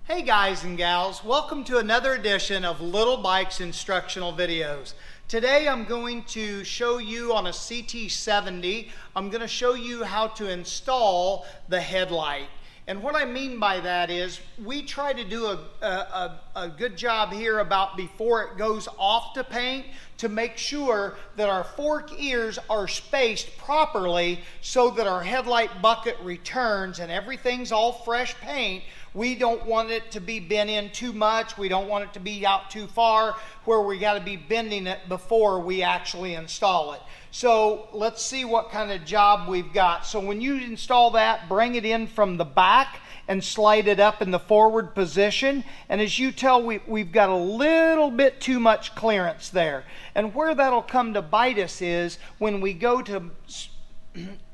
Hey guys and gals, welcome to another edition of Little Bikes Instructional Videos. Today I'm going to show you on a CT70, I'm going to show you how to install the headlight. And what I mean by that is we try to do a good job here about before it goes off to paint to make sure that our fork ears are spaced properly so that our headlight bucket returns and everything's all fresh paint. We don't want it to be bent in too much. We don't want it to be out too far where we got to be bending it before we actually install it. So let's see what kind of job we've got. So when you install that, bring it in from the back and slide it up in the forward position. And as you tell, we've got a little bit too much clearance there. And where that'll come to bite us is when we go to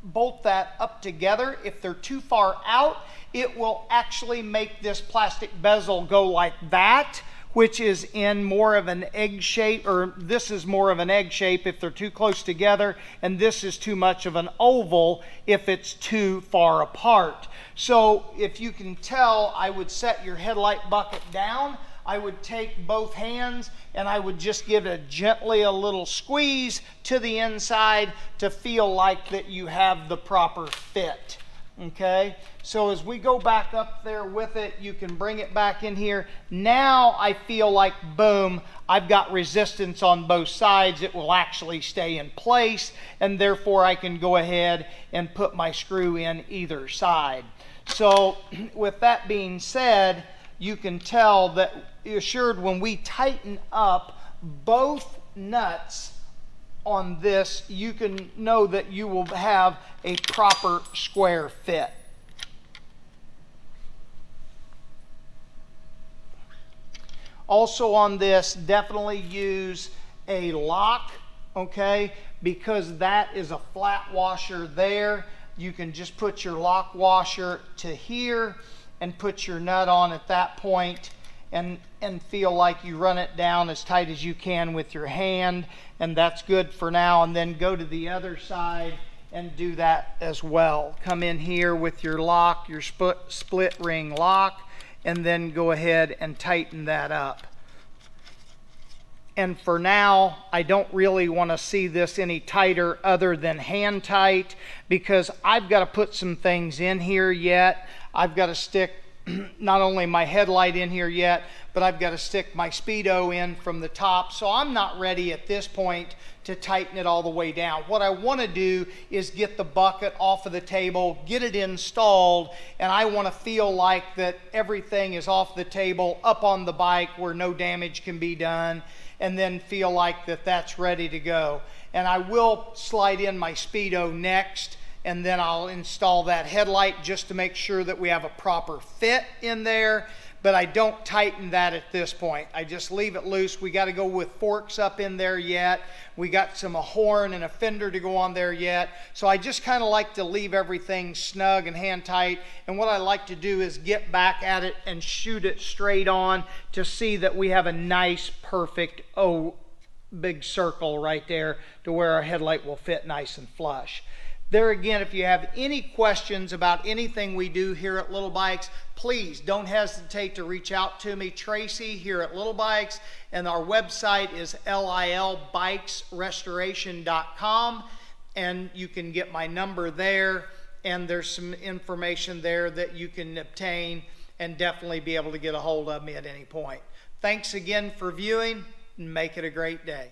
bolt that up together. If they're too far out, it will actually make this plastic bezel go like that, which is in more of an egg shape, or this is more of an egg shape if they're too close together, and this is too much of an oval if it's too far apart. So if you can tell, I would set your headlight bucket down. I would take both hands and I would just give it gently a little squeeze to the inside to feel like that you have the proper fit. Okay, so as we go back up there with it, you can bring it back in here. Now I feel like, boom, I've got resistance on both sides. It will actually stay in place, and therefore I can go ahead and put my screw in either side. So with that being said, you can tell that assured when we tighten up both nuts on this, you can know that you will have a proper square fit. Also on this, definitely use a lock, okay, because that is a flat washer there. You can just put your lock washer to here and put your nut on at that point and feel like you run it down as tight as you can with your hand, and that's good for now. And then go to the other side and do that as well. Come in here with your lock, your split ring lock, and then go ahead and tighten that up. And for now, I don't really want to see this any tighter other than hand tight, because I've got to put some things in here yet. I've got to stick not only my headlight in here yet, but I've got to stick my speedo in from the top. So I'm not ready at this point to tighten it all the way down. What I want to do is get the bucket off of the table, get it installed, and I want to feel like that everything is off the table, up on the bike where no damage can be done, and then feel like that that's ready to go. And I will slide in my speedo next, and then I'll install that headlight just to make sure that we have a proper fit in there. But I don't tighten that at this point. I just leave it loose. We got to go with forks up in there yet. We got a horn and a fender to go on there yet. So I just kind of like to leave everything snug and hand tight. And what I like to do is get back at it and shoot it straight on to see that we have a nice, perfect, big circle right there to where our headlight will fit nice and flush. There again, if you have any questions about anything we do here at Little Bikes, please don't hesitate to reach out to me, Tracy, here at Little Bikes. And our website is lilbikesrestoration.com. And you can get my number there. And there's some information there that you can obtain and definitely be able to get a hold of me at any point. Thanks again for viewing, and make it a great day.